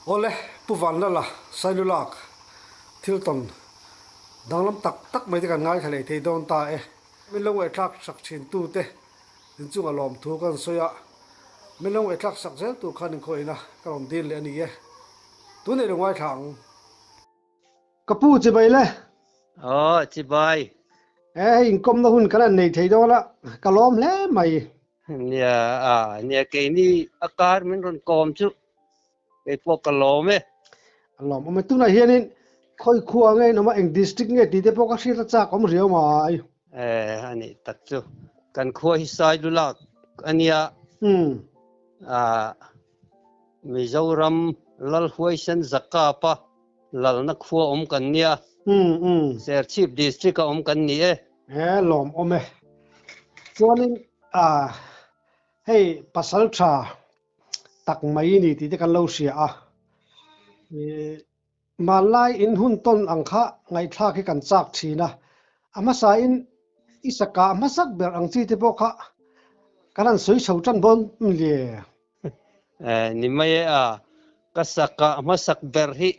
Ole puvan la sailulak thilton danglam tak tak mai te kan ngai thale thei don ta e min lo e thak sak chin tu te tin chu alom thu kan soya min lo e thak sak zel tu khan ko ina kalom dil ani e tu ne lo ngai thang kapu che bai le chị bay e in kom na hun kan nei thei do la kalom le mai nhà cái ni akar mình còn com chứ cái phố cả lò mẹ alom ma tu na hianin khoi khuwa ngai no ma eng district nge ti te po ka hri ta cha kom riau mai anh ấy tắt chứ cần khua hi sai du lạc anh ya Mizoram lal huai sen zakapa lal na khua cần nia ser chief district cần nia he lom ome chuanin hei pasal tha tak mai ni ti te kan lo sia a malai in hun ton angkha ngai thla ki kan chak thina ama sa in isaka masak ber ang chi te pokha kanan soi chho chan bon le ni mai kasaka masak berhi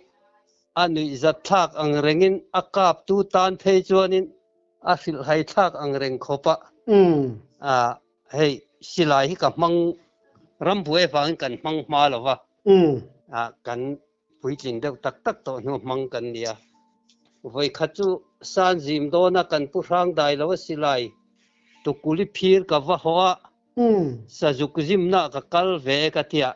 anu izat thak ang rengin akap tu tan phei chuanin asil hai thak ang reng khopa hei silai hi ka mang rambuai phang kan mang ma lova kan puiting deuh tak tak to nu mang kan nia voi khachu san jim do na kan pu rang dai lo silai tu kuli phir ka wa hoa sajuk jim na ka kal ve ka tia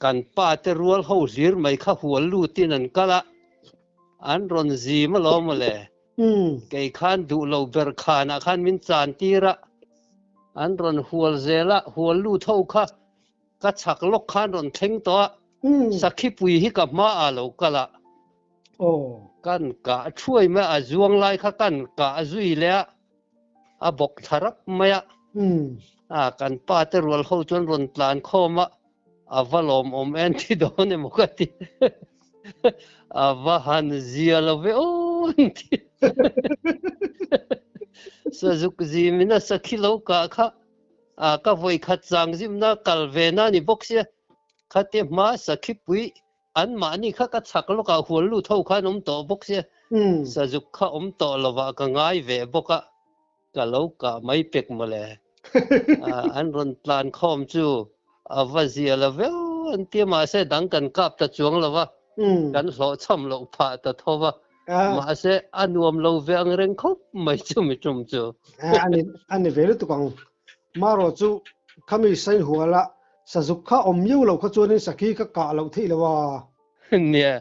kan pa te rual ho zir mai kha hual lu tin an kala an ron zi ma lo ma le kei khan du lo ber khana khan min chan tira an ron hual zela hual lu tho kha ka chak lok khan ron theng to sakhi pui hi ka ma a lo kala kan ka thuai ma a zuang lai kha kan ka zui le a bok tharap maya kan pa te rual ho chon ron tlan khoma avalom en ti do ne mokati avahan zia lo ve o sazuk zimina sakhilo ka kha ka voi khat chang zimna kalvena ni boxia khate ma sakhi pui an ma ni kha ka chaklo ka hul lu tho kha nom to boxia sazuk kha to lova ka ngai ve boka ka lo ka mai pek male an ron plan khom chu avazia la ve an tia ma se dang kan kap ta chuang lova kan lo cham lo pha ta thova ma se anuam lo ve ang reng khop mai chu mi chum chu ani velu tu kang maro chu khami sai huala sajukha omyu lo kha chuanin sakhi ka ka lo thei lawa nia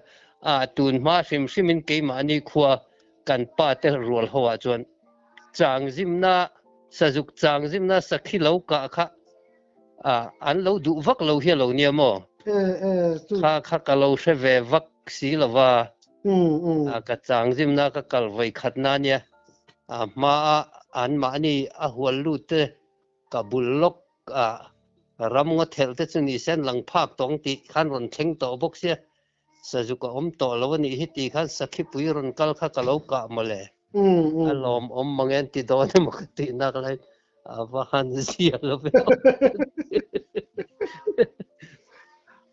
tun ma sim simin ke ma ni khua kan pa te rual hoa chuan chang zimna sajuk chang zimna sakhi lo ka kha an lo du vak lo hi lo nia mo kha ka lo se ve vak si lova ka chang zimna ka kal vai khat na nia ma an ma ni a hual lu te ka bul lok ram ngo thel te chuni sen lang phak tong ti khan ron theng to bok sia sajuka to lo ni hi ti khan sakhi pui ron kal kha ka lo ka male alom mangen ti do ne mo ti na lai avahan zia lo ve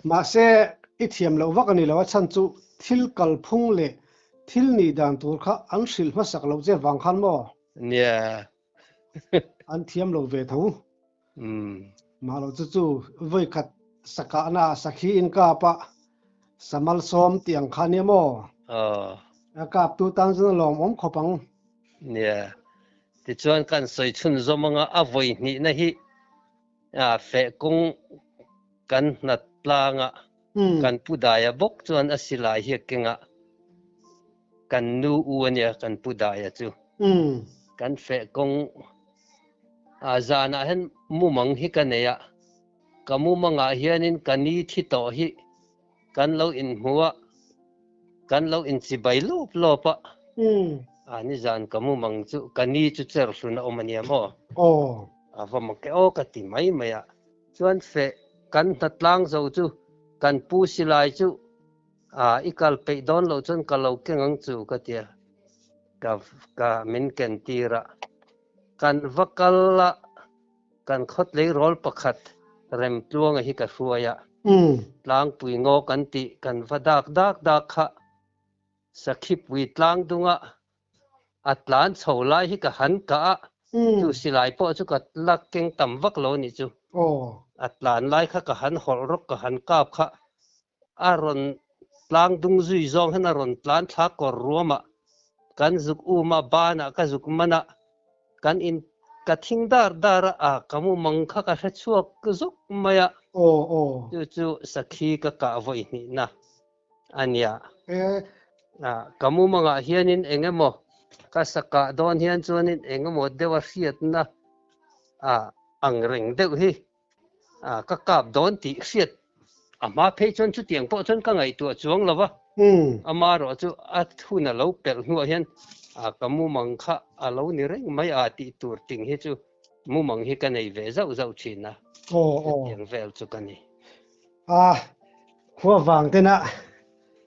ma se ithiam lo wak ani lo chan chu thil kal phung le thil ni dan tur kha ang sil ma sak lo che wang khan mo nia an thiam lo ve tho ma lo chu voi khat saka na sakhi in ka pa samal som tiang khania mo kap tu tang zun lom khopang nia ti chuan kan soi chun zomanga avoi ni na hi fe kong kan nat langa kan pudaya bok chuan asilai hi kenga kan nu uania kan pudaya chu kan fe kong zana hen mumang hi kaneya kamu manga hianin kani thi to hi kan lo in huwa kan lo in chibai lop lopa ani zan kamu mang chu kani chu cher suna omania mo avama ke o ka ti mai maya chuan fe kan tatlang zo chu kan pu silai chu ikal pe don lo chun ka lo kengang chu ka tia ka min ken tira kan vakalla kan khot le rol pakhat rem tluanga hi ka hruaya tlang pui ngo kan ti kan vadak dak kha sakhi pui tlang dunga atlan cholai hi ka han ka chu silai po chu ka lak keng tam vak lo ni chu atlan lai kha ka han hol rok ka han kap kha aron tlang dung zui zong hena ron tlan thla kor ruama kan zuk uma bana ka zuk mana kan in ka thing dar a kamu mangkha ka hra chuak ka zuk maya chu sakhi ka voi ni na ania kamu manga hianin engemaw ka saka don hian chuanin engemaw dewa hriat na ang reng deuh hi ka kap don ti hriat ama phei chuan chu tiang pawh chuan ka ngai tu chuang lova ama ro chu a thuna lo pel hnuah hian kamu mangkha a lo ni reng mai a ti tur ting hi chu mu mang hi ka nei ve zau zau thina tiang vel chu ka ni khua vàng tên ạ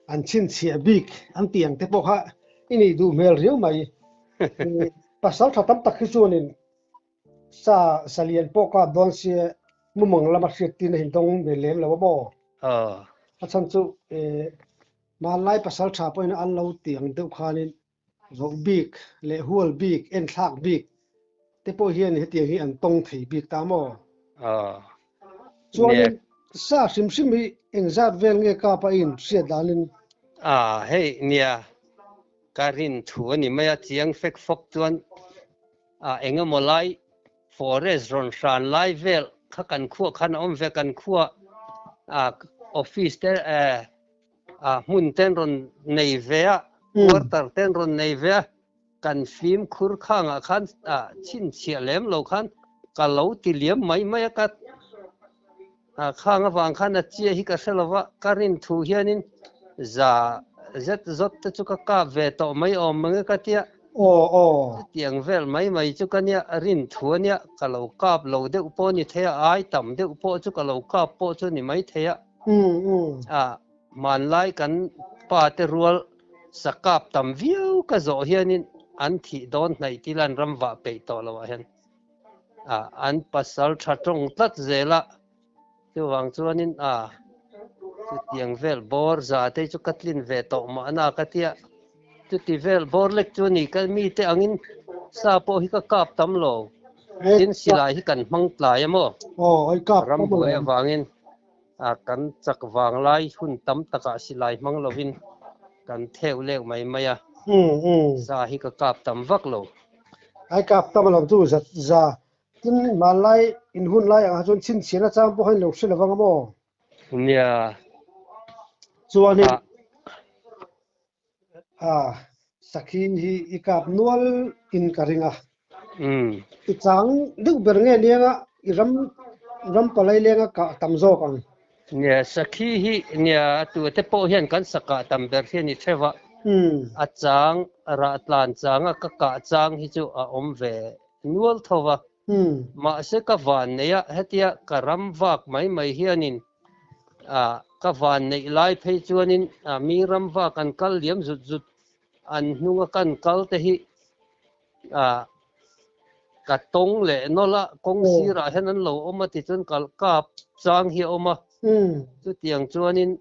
anh xin xịa big anh tiền thế bộ hạ ini du mel riu mai pasal thatam tak hi chuanin sa lian po ka don sia mumang lama hriat tin hin dong be lem lo bo a chan chu ma lai pasal tha poina an lo tiang deuh khanin zo big le hual big en thak big te po hian he tiang hi an tong thei big ta mo chuanin sa sim hi engzat vel nge ka pa in sia dalin hei nia karin thu ni maya chiang fek fok chuan engemaw lai forest ron hran lai vel kha kan khua khan om ve kan khua office te hmun ten ron nei ve a quarter ten ron nei ve a kan fim khur khanga khan chin chia lem lo khan ka lo ti liam mai mai ka khanga wang khan a chia hi ka hrelowa karin thu hianin za zet zot te chu ka ve to mai om mange ka tia tiang vel mai chu ka nia rin thu nia ka lo kap lo deuh po ni thea ai tam deuh po chu ka lo kap po chu ni mai thea man lai kan pa te rual sakap tam viu ka zo hianin an thi don nei tilan ramwa pe to lo hian an pasal thatong tlat zela chu wang chuanin chu tiang vel bor za te chu katlin ve to ma na ka tia chu ti vel bor lek chu ni ka mi te angin sa po hi ka kap tam lo tin silai hi kan hmang tlai amo ai kap ram buai awangin kan chak wang lai hun tam taka silai hmang lovin kan theu lek mai maya sa hi ka kap tam vak lo ai kap tam lo tu za tin ma lai in hun lai a chon chin china chang po hain lo hre lawang mo nia chuanin sakhin hi ikap nual in karinga i chang deuh ber nge nianga i ram palai lenga ka tam zo kang nia sakhi hi nia tu te po hian kan saka tam ber hian ni thewa a chang ra tlan chang ka ka chang hi chu a om ve nual thowa ma se ka van neya hetia karam wak mai hianin ka van nei lai phei chuanin mi ram wa kan kal liam zut an hnunga kan kal te hi ka tong le nola kong sira hen an lo oma ti chun kal kap chang hi oma chu tiang chuanin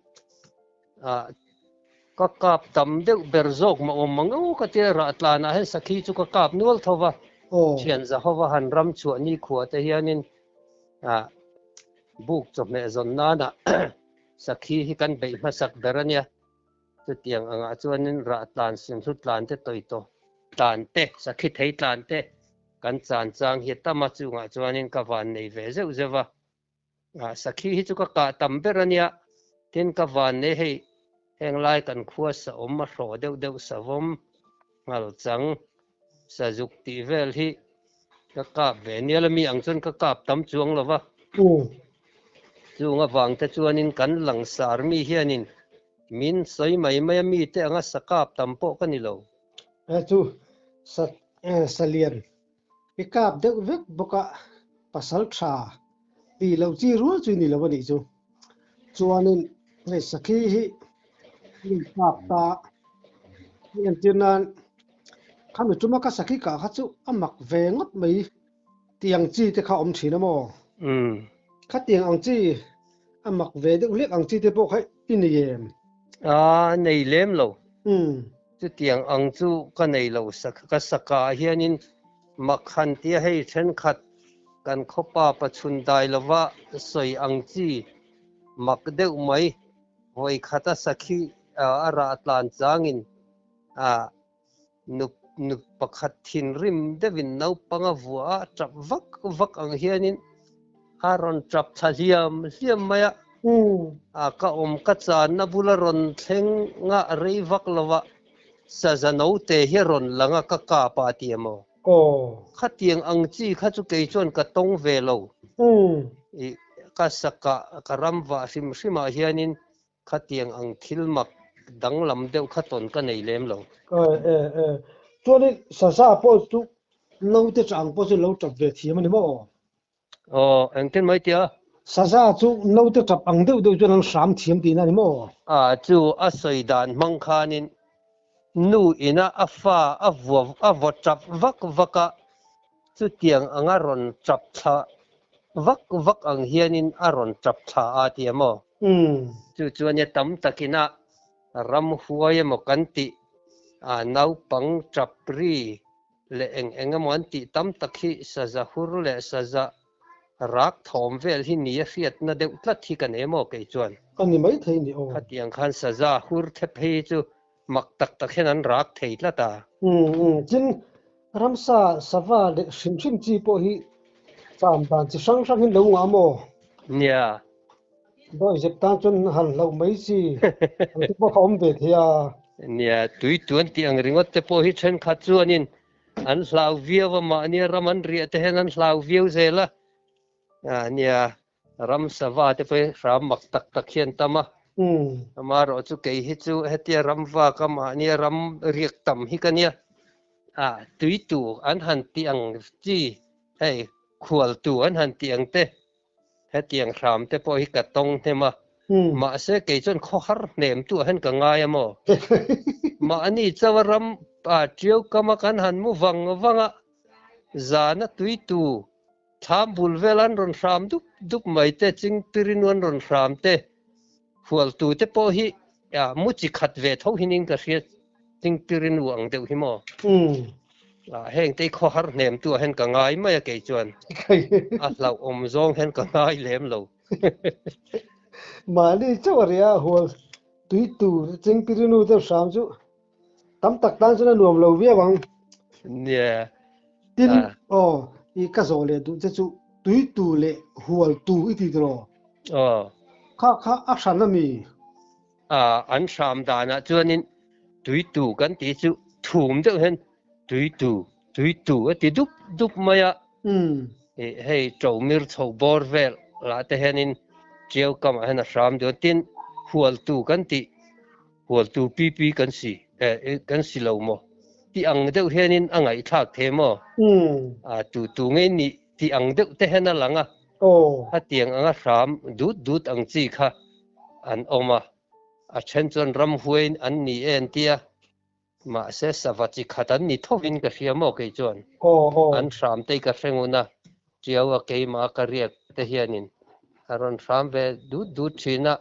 ka kap tam deuh ber zok ma om mango ka te ra tlana hen sakhi chu ka kap nual thowa thian za howa han ram chu ni khuwa te hianin buk chop me zon nana sakhi hi kan bei masak berania chu tiang anga chuanin ra tlan sim thu tlan te toito tlan te sakhi thei tlan te kan chan chang hi tama chunga chuanin ka van nei ve zeu zewa sakhi hi chu ka tam berania tin ka van nei hei heng lai kan khua sa om ma hro deuh savom ngal chang sa juk ti vel hi ka kap ve nialami ang chun ka kap tam chuang lova chunga wang te chuanin kan langsar mi hianin min soi mai mi te anga sakap tampo kani lo chu salian ikap deuh vek boka pasal tha ti lo chi ru chu ni lo ni chu chuanin le sakhi hi kap ta hian tinan khami tuma ka sakhi ka kha chu amak ve ngot mai tiang chi te kha om thina mo kha tiang ang chi mặc về được liếc ăn chi thế bộ hay in yếm nei lem lo ừ chu tiang ang chu ka nei lo ka saka hianin makhan tia hei then khat kan khopa pachun dai lova soi ang chi mak deuh mai hoi khata sakhi ara tlan changin a nup nup pakhat thin rim devin no panga vua chap vak vak ang hianin aron chap thaliam siam maya ừ ka ka chan na bula ron thleng nga rei vak lova sa zano te hi ron langa ka pa tiamo ồ kha tiang ang chi kha chu kei chon ka tong ve lo ừ i ka saka ka ramwa sim sima hianin kha tiang ang thil mak dang lam deuh kha ton ka nei lem lo cho nên sa po chú lâu thế chẳng po chú lâu chập về thì mà mà ang ten mai tia sa chú lâu thế chập ăn đâu đâu cho nên sám thiếm tí này mà chu a soi dan mang khanin nu ina afa avo chap vak vaka chu tiang anga ron chap tha vak vak ang hianin aron chap tha a tiamo ừ chu chuan tam takina ram huaya mo kanti nau pang chap ri le eng amon ti tam takhi saza hur le saza rak thom vel hi ni riat na deuh tlat hi kan emo ke chuan anh mấy thấy nhỉ ồ khatiang khan saza hur the phei chu mak tak tak hen an rak thei tlata chính ramsa sava để sim chi po hi sam tan chỉ sang sang hin lâu ngã mò nia đôi dẹp tan chân hẳn lâu mấy chi anh thích po không về thì nia tui tuan ti ang ringot te po hi chen kha chuanin an hlau viawa ma nia raman ria te hen an hlau viau zela nia ram sava te pe ram mak tak tak hian tama ừ amaro chu kei hi chu hetia ram wa kama nia ram riek tam hi kania tui tu an han ti ang chi hei khual tu an han ti ang te hetiang ram te po hi ka tong te ừ ma se kei chon kho har nem tu han ka ngai amo ma ani chawaram chiu kama kan han mu wanga zana tui tu tham bul velan ron ram dup mai te ching tirin wan ron ram te hual tu te po hi mu chi khat ve tho hinin ka ria ching tirin wang deuh hi mo ừ heng te kho har nem tu hen ka ngai mai ke chuan lau om zong hen ka ngai lem lo mà đi chỗ ria hồ tùy tù chính pirinu theo sam chú tắm tắc tan cho nó nuông lâu vía bằng nè tin i cái số lệ tụ chú tùy tù lệ hồ tù ít đi rồi ờ khá action là mi an sam dana chuanin tui tu kan ti chu thum deuh hen tui tu ti dup maya ừ hei chomir chho bor vel la te henin chiao kam hen a sam do tin hual tu kan ti hual tu pi kan si kan si lo mo ti ang deuh henin angai thak the mo ừ tu nge ni ti ang deuh te hen a langa ồ ha tiang anga sam dut ang chi kha an oma chen chon ram huain an ni en tia ma se savachi khatan ni thovin ka hriamo ke chon ồ an ram te ka hrenguna chiawa ke ma ka riak te hianin aron ram ve du thina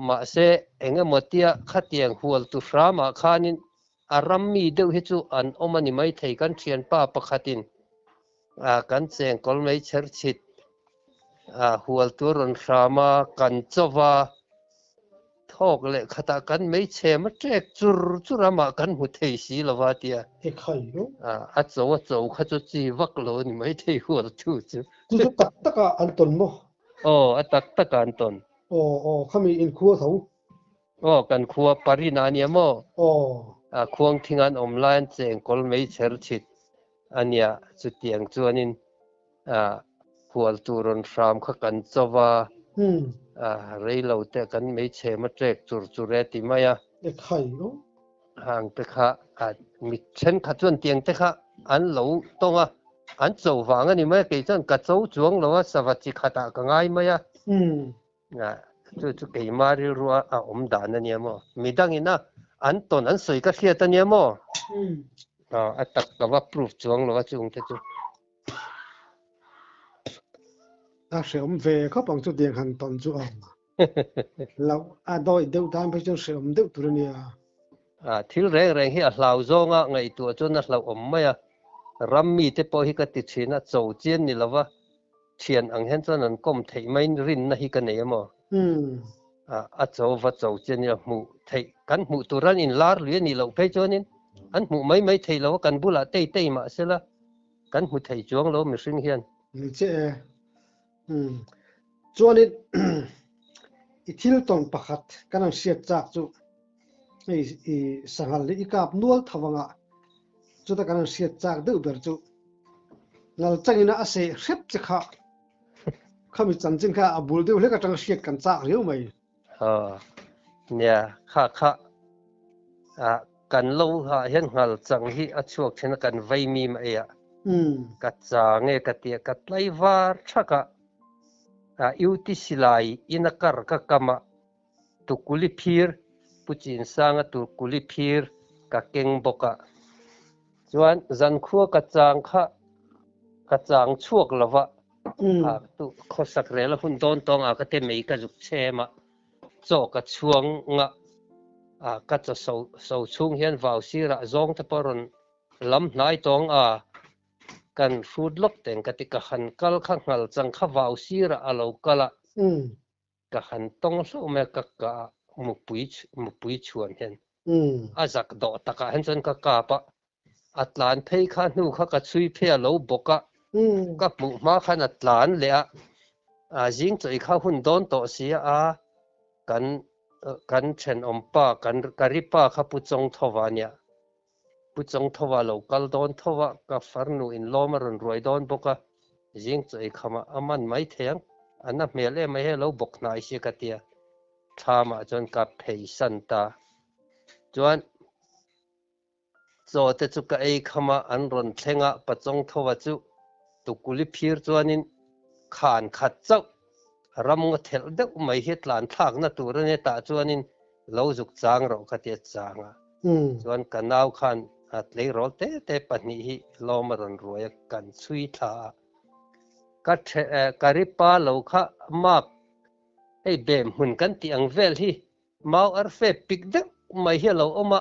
ma se enga motia khatiang hual tu rama khanin aram mi deuh hi chu an omani mai thei kan thian pa pakhatin kan cheng kol mai cher chit hual tu ron rama kan chowa thok le khata kan mấy che ma trek chur ama kan mu thei si lawa tia cái khay đó a kha chu chi vak lo ni mai thei hual tu chu chú tắc tắc à anh tuần mo tak tak an ton ồ khami in khua thấu kan khuwa parina ni mo ồ khuang thingan online cheng kol mấy cher chit ania chu tiang chuanin hual tu ron ram kha kan chowa ừ rei lo te kan mấy che ma trek chur ti maya cái khay đó hàng te kha mi chen kha chuan tiang te kha an lo tonga an chou wang ani mai ke chuan ka chou chuang lo a savachi khata ka ngai mai a ừ chu ke mari ruwa om dan ani mo midang ina an ton an soi ka hriat ani mo ừ tak ka wa proof chuang lo a chung te chu sẽ về có bằng chút tiền hàng tuần chú lâu đôi đều tam phải cho sẽ đều tụi này thil reng reng hi a hlau zonga ngai tu chon a hlau maya rammi te po hi ka ti thina chou chen ni lawa thian ang hen chon an kom thei mai rin na hi ka nei mo a chou va chou chen ni mu thei kan mu turan in lar lue ni lo pe chonin an mu mai thei lo kan bula tei ma sela kan mu thei chuang lo mi hring hian chế cho nên thil ton pakhat kan ang siat chak chu i sangal li kap nual thawanga chu ta kan ang siat chak deuh ber chu ngal changina ase hrep che kha khami chanchin kha abul deuh le ka tang siat kan chak riu mai nia kha kan lo ha hian ngal chang hi a chuak thina kan vai mi ma ya ka change ka tia ka tlai var thaka iuti silai ina kar ka kama tukuli phir puchin sanga tukuli phir ka keng boka chuan zan khua ka chang chuak lawa tu khosak rela hun don tong ka te mei ka juk chema cho ka chuang nga ka cha so chung hian vau sira zong te poron lam hnai tong kan food lok teng ka ti ka han kal kha ngal chang kha vau sira alo kala ka han tong so me ka mu pui chuan hian azak do taka hen chan ka pa atlan phei kha nu kha ka chui phe lo boka ka mu ma khan atlan le jing choi kha hun don to sia kan chen ompa kan karipa kha pu chong thowania pu chong thowa local don thowa ka farnu in lomaron roi don boka jing choi khama aman mai theng ana mele mai he lo bok nai se katia thama chon ka phei santa chuan zo te chu ka ei khama an ron thlenga pachong thowa chu tukuli phir chuanin khan khat chau ram nga thel deuh mai hi tlan thak na tur ne ta chuanin lo juk chang ro khatia changa chuan kanau khan atlei rol te pahnih hi lomaron ruaya kan chui tha ka karipa lo kha mak ei bem hun kan ti ang vel hi mau ar fe pik deuh mai hi lo oma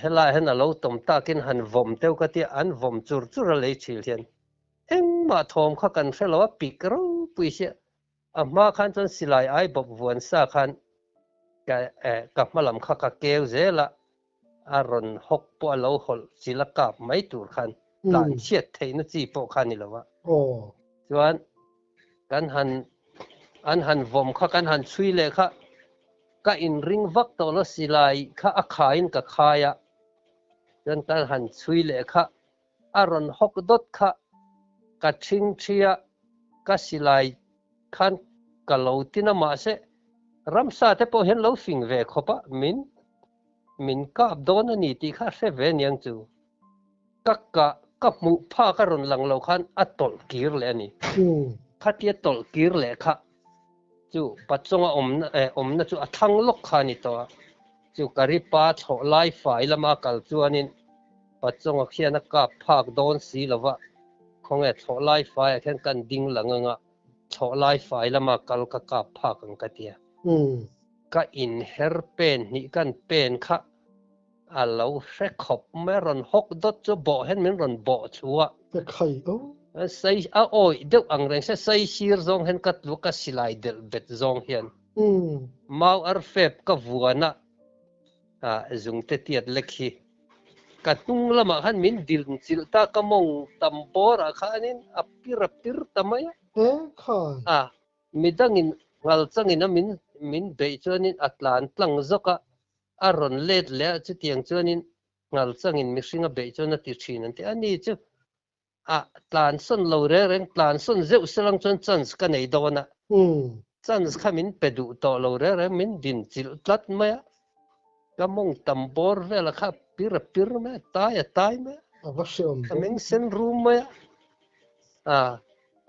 hela hena lo tom takin han vom teu ka ti an vom chur chur le chil hian engma thom kha kan felo pik ro puise ma khan chon silai ai bob vuan sa khan ka malam kha ka keu zela aron hok po lo hol sila kap mai tur khan tlan chiat theina chi po khan ni lawa chuan kan han vom kha kan han chui le kha ka in ring vak to lo silai kha a khain ka khaya chuan kan han chui le kha aron hok dot kha ka thing thia ka silai khan ka lo tina ma se ramsa te po hen lo fing ve khopa min kap don ani ti kha se ve niang chu ka mu pha ka ron lang lo khan atol kir le ani khatia tol kir le kha chu pachonga omna chu athang lok kha ni to chu kari pa tho lai fai lama kal chuanin pachonga khiana ka phak don si lova khonge tho lai fai khen kan ding langanga tho lai fai lama kal ka phak ang katia ka in her pen ni kan pen kha alo hre khop me ron hok dot chu bo hen min ron bo chua khai sai oi deuh ang reng se sai sir zong hen kat lu ka silai del bet zong hian mau ar fep ka vuana zung te tiat lekhi ka tung lama han min dil chil ta ka mong tambor a khanin apir tamaya khai midangin ngal changin min be chonin atlan tlang zoka aron let le chu tiang chonin ngal changin mihringa be chona ti thin an te ani chu tlan son lo reng tlan son zeu selang chon chans ka nei dona chans khamin pedu to lo reng min din chil tlat maya ka mong tambor vela kha pir me tai me kaming sen room maya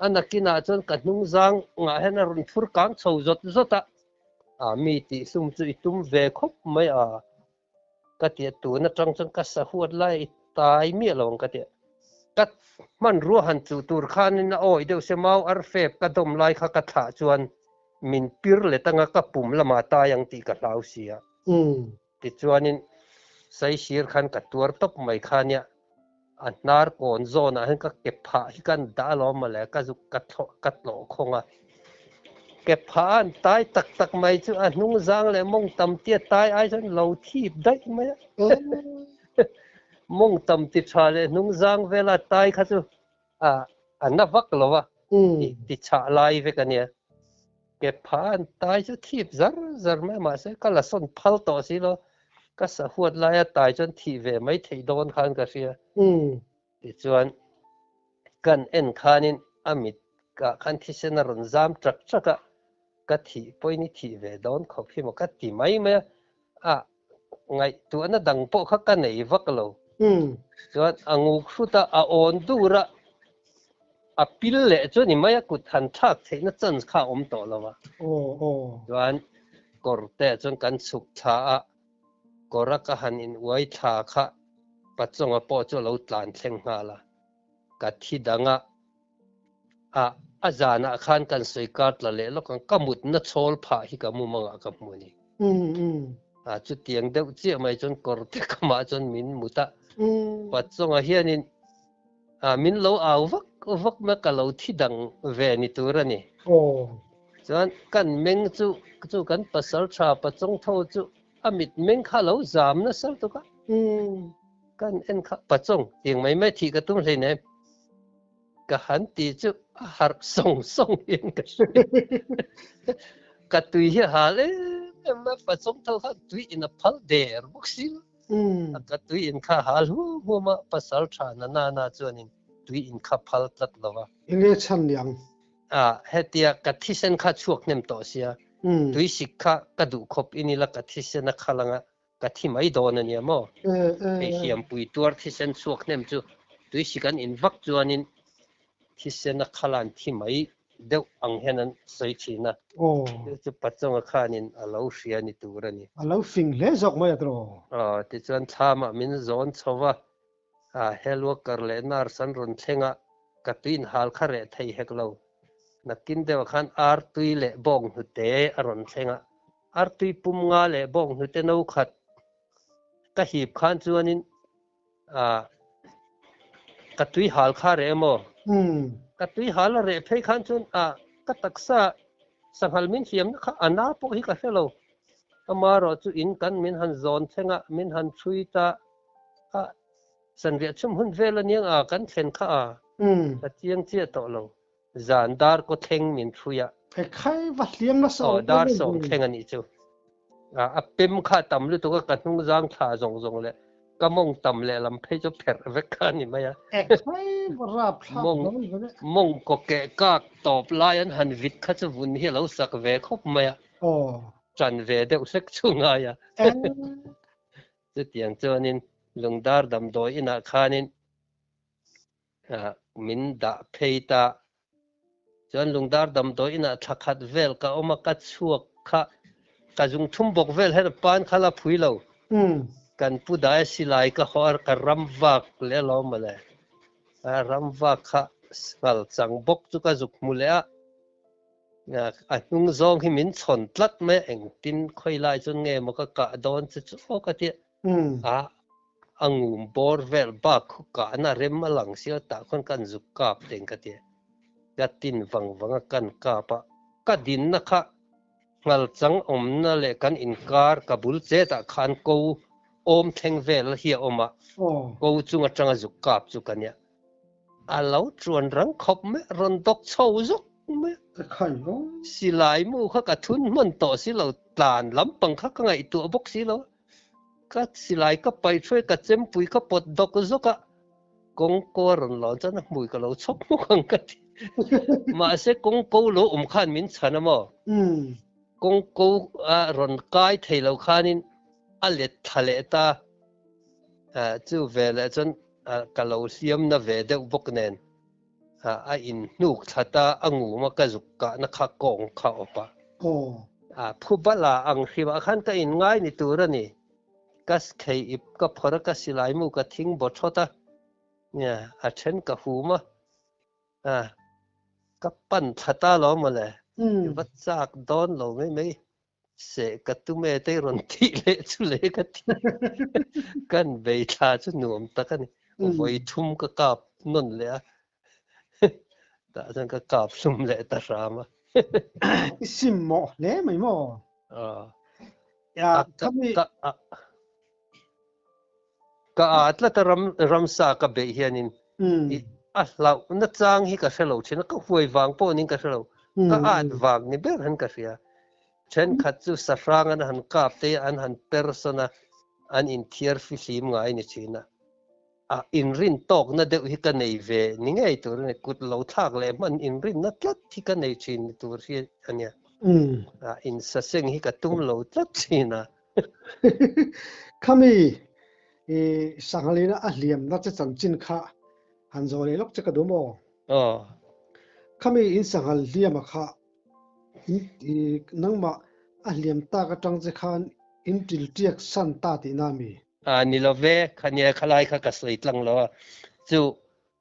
anakina chon ka hnung zang nga hen run phur kang chho zota mi ti sum chu itum ve khop mai ka ti tu na chang ka sa huat lai tai mi lawng ka ti cắt man rùa hàn chủ tur khan in oi đều sẽ mau ar phep cắt dom lai kha cắt thả chuan min pir le tanga ka pum lama ta yang ti ka lau sia ti chuan in sai sir khan ka tur top mai khan ya an nar kon zona hen ka kep pha hi kan da lo ma le ka zu kat lo khonga kẹp phá an tai tak tak mai chu a hnung giang le mong tam tia tai ai chan lo thi dai mai mong tam ti tha le hnung giang vela tai kha chu an na vak lo wa ti cha lai ve kan ya kẹp phá an tai chu thi zar zar mai ma se ka la son phal to si lo ka sa huat lai tai chan thi ve mai thei don khan ka sia ti chuan kan en khanin amit ka khan thi sen ron zam trak traka ka thi poi ni thi ve don khop hi mo ka ti mai me ngai tu ana dang po kha ka nei vak lo chuan angu khuta a on dura a pil le chu ni mai kut han thak theina chan kha om to lo wa chuan kor te chuan kan suk tha a kora ka han in wai tha kha pachonga po chu lo tlan thleng nga la ka thi danga azana khan kan soikat la le lo kan kamut na chol pha hi ka mu manga ka mu ni chu tiang deuh chi mai chon kor te kama chon min muta pachonga hianin min lo aw vak ma ka lo thi dang ve ni turani chuan kan meng chu kan pasal tha pachong tho chu amit meng kha lo zam na sal to ka kan en kha pachong tiang mai thi ka tum hle ne ka han ti chu har song in ka tui hi ha le ma pachong tho kha tui in a phal der boxi ka tui in kha hal hu ma pasal tha na chuanin tui in kha phal tat lawa ile chan liang hetia ka thisen kha chuak nem to sia tui sikha ka du khop inila ka thisen na khalanga ka thi mai don ani mo e hiam pui tur thisen chuak nem chu tui sikan in vak chuanin thisen na khalan thi mai deuh ang henan soi thina chu pachonga khanin alo hria ni turani alo fing le zok mai atro ti chuan thama min zon chowa helwa kar le nar san ron thlenga ka tuin hal kha re thei hek lo nakin dewa khan ar tui le bong hu te aron thlenga ar tui pum nga le bong hu te no khat ka hip khan chuanin ka tui hal kha re mo ka tui hal re phei khan chun ka taksa sanghal min hiam na kha ana po hi ka helo amaro chu in kan min han zon thenga min han thui ta san ria chum hun vela niang kan thlen kha ka chiang chia to lo zan dar ko theng min thuya phải khai vật liếng nó so dar song theng ani chu pem kha tam lu to ka hnung jang tha zong zong le kamong tam le lam phei chu pher vek kha ni maya khai rap mong ko ke ka top lion han vit kha chu vun hi lo sak ve khop maya chan ve de usek chunga ya chu tiang chuanin lungdar dam doi ina khanin min da pheita chuan lungdar dam doi ina thakhat vel ka oma ka chuak kha ka jung thum bok vel her pan khala phui lo kan pu dai silai ka hor ka ram vak le lo male ram vak kha sal chang bok chu ka juk mule a hnung zong hi min chon tlat me eng tin khoi lai chun nge mo ka don chu chu ka ti angum bor vel ba khu ka na rem malang sia ta khon kan juk kap teng ka ti ka tin wang kan ka pa ka din na kha ngal chang om na le kan inkar kabul che ta khan ko om theng vel hi oma ko chunga tanga juk kap chu kan ya alo chuan rang khop me ron dok chho zuk me khai lo silai mu kha ka thun mon to si lo tlan lampang kha ka ngai tu bok si lo ka silai ka pai thoi ka chem pui ka pot dok zoka kong ko ron lo chan mui ka lo chok mo khang ka ma se kong ko lo khan min chana mo kong ko ron kai thei lo khanin a let thale ta chu vele chon ka lo siam na ve de bok nen a in nuk thata angu ma ka zuk ka na kha kong kha opa phu bala ang hiwa khan ka in ngai ni turani kas khei ip ka phora ka silai mu ka thing bo thota nha à chen cả hú mà à các pan thata lo mà lẽ vắt chắc đón lo mấy sẽ cái tụi mẹ tây rồi tí lệ chú lệ cái cái về cha chú nuông ta cái vậy thum cái cặp nôn lẽ ta chân cái cặp sum lệ ta ra mà sim mo le mai mo à ya kami ka atla ta ramsa ka be hianin a lau na chang hi ka selo china ka huai wang po ning ka selo ka at wang ni ber han ka sia chen khat chu safrang an han kap te an han persona an in thiar fi hlim ngai ni china a in rin tok na de hi ka nei ve ni ngai tur ne kut lo thak le man in rin na tlat thi ka nei chin tur hi ania a in sa seng hi ka tum lo tlat china kami sangalina a hliam na che chan chin kha han zo le lok che ka do mo kami in sangal hliam kha nangma a hliam ta ka tang che khan in til tiak san ta ti na mi ni lo ve khania khalai kha ka soi tlang lo chu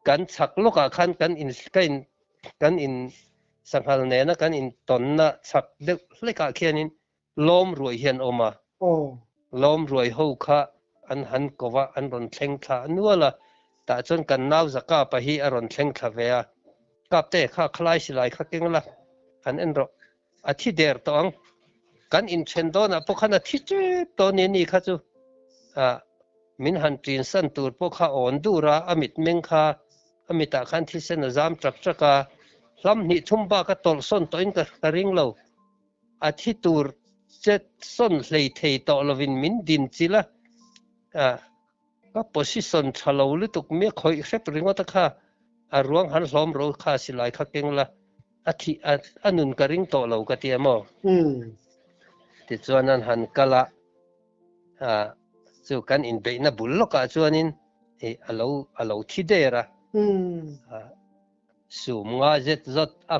kan chak loka khan kan in sanghal ne na kan in ton na chak de leka khianin lom ruai hian oma lom ruai ho kha an han kowa an ron thleng tha nuala ta chon kan nau zaka pa hi a ron thleng tha ve a kap te kha khlai silai kha kengla an en ro a thi der tong kan in chen do na po khana thi che to ne ni kha chu min han trin san tur po kha on dura amit meng kha amita khan thi sen zam trak traka lam ni thumba ka tol son to in ka ring lo a thi tur chet son hlei thei to lovin min din chila ka position thalo lu tuk me khoi hrep ringo ta kha a ruang han hlom ro kha silai kha kengla a thi anun ka ring to lo ka ti mo ti chuanan han kala chu kan in be na bul lo ka chuanin alo thi dera sum nga zet zot a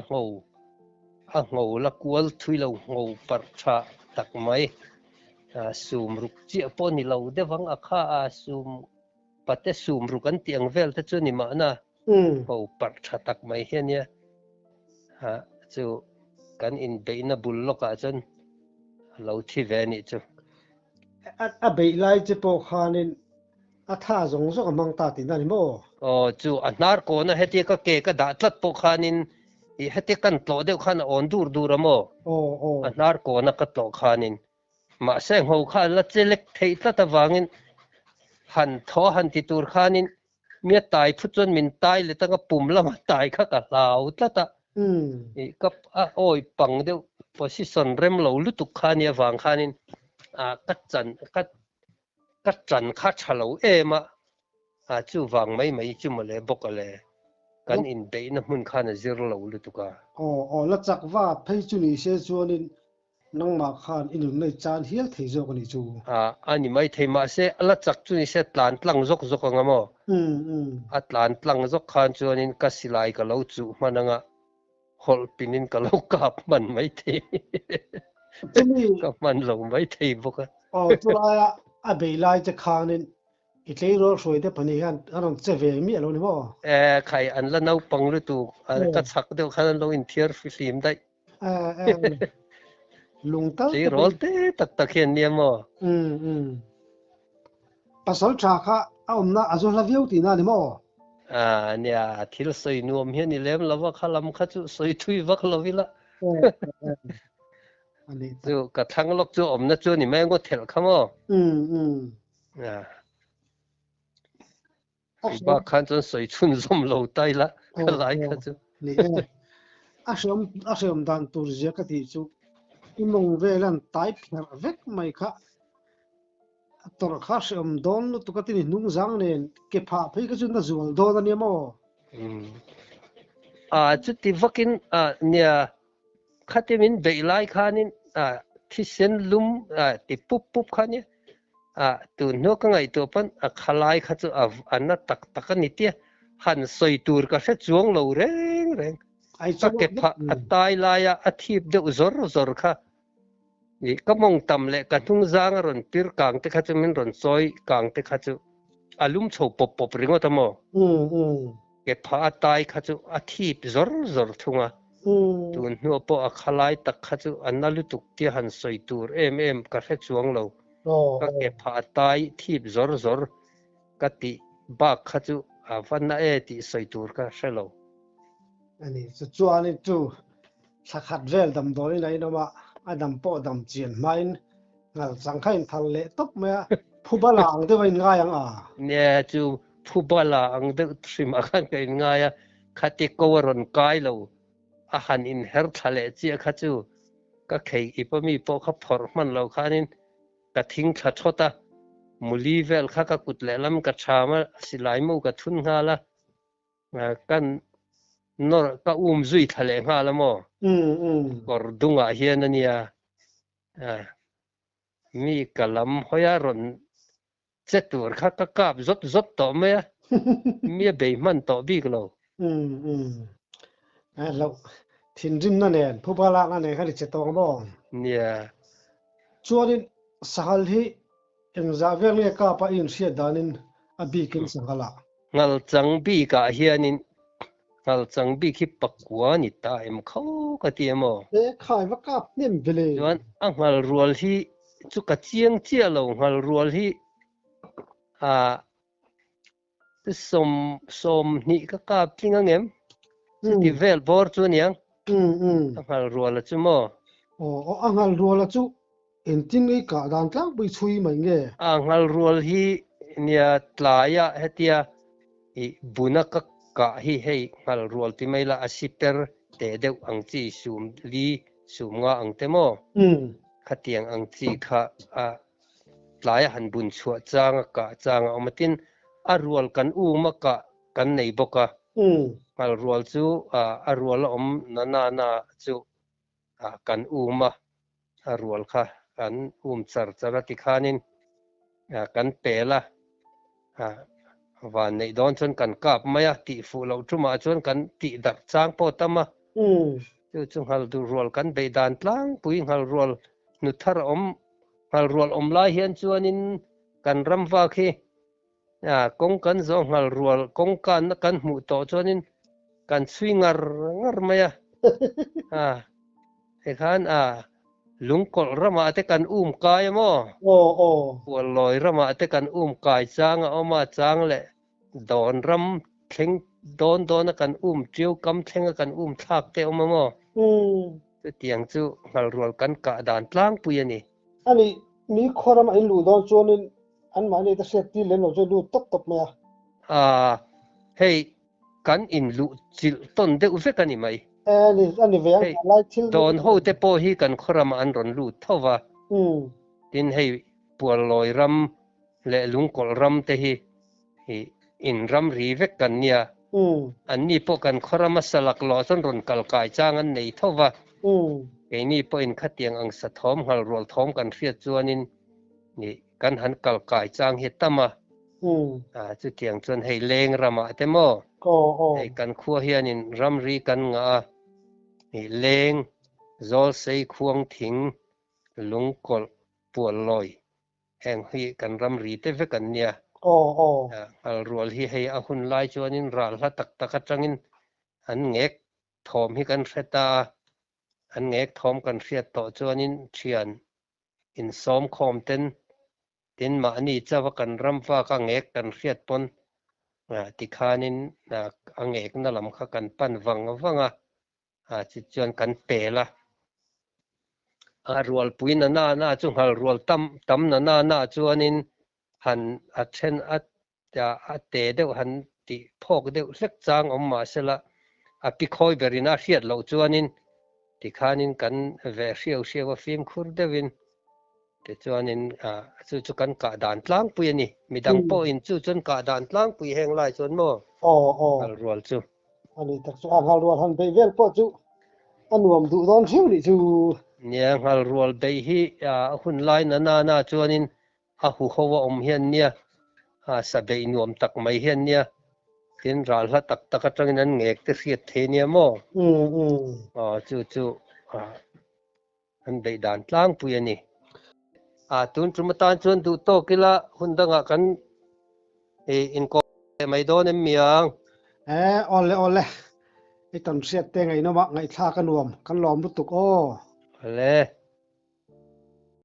ngo la kual thui lo ngo par tha tak mai sum ruk chi po ni lo de wang a kha sum pate sum ruk an tiang vel te chu ni ma na ngo par tha tak mai hiania chu kan in be na bul lo ka chun lo thi ve ni chu a be lai che po khanin a tha zong zong amang ta ti na ni mo chu anar ko na heti ka ke ka da tlat po khanin i heti kan tlo de khan on dur mo anar ko na ka tlo khanin ma se ho kha la chelek thei tla ta wangin han tho han ti tur khanin mia tai phu chon min tai le ta ka pum la ma tai kha ka lau tla ta i kap a oi pang de position rem lo lu tu khania wang khanin ka chan kha chalo ema chu wang mai chu ma le bok ale kan in be na mun khana zir lo lu tu ka la chak wa phei chu ni se chuanin nangma khan inun nei chan hial thei zo ka ni chu ani mai thei ma se ala chak chu ni se tlan tlang zok zok anga mo atlan tlang zok khan chuanin ka silai ka lo chu mananga hol pinin ka lo kap man mai thei ka man lo mai thei boka chu la a be lai che khanin i tlei ro hroi de pani han anong che ve mi alo ni mo khai an la nau pang lu tu ka chak deuh khan lo in thiar fi hlim dai lung tal ti rol te tak hian niam mo pasal tha kha a omna azo la viu ti na ni mo nia thil soi nuam hian ni lem lawa khalam kha chu soi thui vak lovila ani chu ka thang lok chu omna chu ni mai ngo thel khamo ba khan chon soi chun zom lo tai la khalai kha chu ni a shom dan tur je ka ti chu imong velan tai phar vek mai kha tor kha shom don tu ka ti nung zang nen ke pha phei ka chun na zual do na ni mo chu ti vakin nia khatimin beilai khanin thi sen lum ti pup khani tu no ka ngai to pan khalai kha chu anna tak ani tia han soi tur ka se chuang lo reng ai ka ke pha atai la ya athip de zor kha ni ka mong tam le ka thung zang ron pir kang te kha chu min ron choi kang te kha chu alum chho pop pop ringo tamo ke pha tai kha chu a thi zor zor thunga tun nu po a khalai tak kha chu analu tuk ti han soi tur em ka khe chuang lo ka ke pha tai thi zor zor ka ti ba kha chu a van na e ti soi tur ka shelo ani chu chuan chu sakhat vel dam doi nei no ma adam po dam chian main ngal changkhain thal le top me phubala ang de wain ngai ang a ne chu phubala ang de trim a khan kai nga ya khati kowaron kai lo a han in her thale chi kha chu ka khei ipami po kha phor man lo khanin ka thing tha thota muli vel kha ka kutle lam ka thama silai mo ka thun nga la kan nor ka zui thale nga la mo kor dunga hian ania mi kalam hoya ron chetur kha ka kap zot zot to me mi be man to bi lo lo thin rim na nen phubala na ne khali che tong bo nia chuanin sahal hi engza vel nge ka pa in sia danin abikin sangala ngal chang bi ka hianin ngal chang bi khi pakwa ni ta em kho ka ti mo e khai va kap nem vele chuan a ngal rual hi chu ka chiang chia lo ngal rual hi a som som ni ka kap tling angem ti vel bor chu niang a ngal rual chu mo o angal ruala chu en tin ei ka dan tlang bui chui mai nge a ngal rual hi nia tlaya hetia i bunaka ka hi hei ngal rual ti mai la asiper te deuh ang chi sum li sum nga ang te mo khatiang ang chi kha a tlaya han bun chhuah changa ka changa omatin a rual kan ma ka kan nei boka ngal rual chu a rual om na na chu kan ma a rual kha kan char chara ti khanin kan pela và nei don chon kan kap maya ti fu lo tuma chon kan ti dar chang po tama chu chung hal du rol kan be dan tlang pui hal rol nu thar hal rol lai hian chuanin kan ram va khi kong kan zo hal rol kong kan mu to chuanin kan chui ngar maya he khan lungkol rama te kan kai mo pol loi rama te kan kai chang oma chang le don ram thleng don kan chiu kam thleng kan thak te oma mo te tiang chu ngal rual kan ka dan tlang pui ani ani mi khoram in lu don chonin an ma ne ta set ti len lo cho lu top top me hei kan in lu chil ton de u fe kan ni mai ani ve ang lai thil don ho te po hi kan khoram an ron lu thova tin hei pual loi ram le lungkol ram te hi in ram ri vek kan nia an ni po kan khorama salak lo chon ron kal kai chang an nei thova ke ni po in khatiang ang sa thom hal rol thom kan riat chuanin ni kan han kal kai chang hi tama chu tiang chuan hei leng rama te mo hei kan khua hianin ram ri kan nga ni leng zol sei khuang thing lungkol pual loi heng hi kan ram ri te ve kan nia al rual hi hei a hun lai chuanin ral hla tak tak atangin an ngek thom hi kan hreta an ngek thom kan hriat to chuanin thian in som khom ten tin ma ni chawa kan ram fa ka ngek kan hriat pon ti khanin a ngek na lam kha kan pan wanga chi chuan kan pela a rual pui na chu hal rual tam na chuanin han a then a te deuh han ti phok deuh hlek chang om ma sela a pi khoi berina hriat lo chuanin ti khanin kan ve hriau a fim khur deuhin te chuanin chu kan ka dan tlang pui ani midang po in chu chon ka dan tlang pui heng lai chuan mo hal rual chu ani tak chu hal rual han be vel po chu anuam du don thiu ni chu nia hal rual bei hi hun lai na chuanin a hu khowa om hian nia sa bei nuam tak mai hian nia tin ral hla tak tak atangin an ngek te hriat the nia mo chu an bei dan tlang pui ani tun chumatan chuan du to kila hundanga kan in ko mai don em miang oleไอ้ตันเสียแต่ไงเนาะมะไงท่ากันรวมกันล้อมรุตุกโอ้ le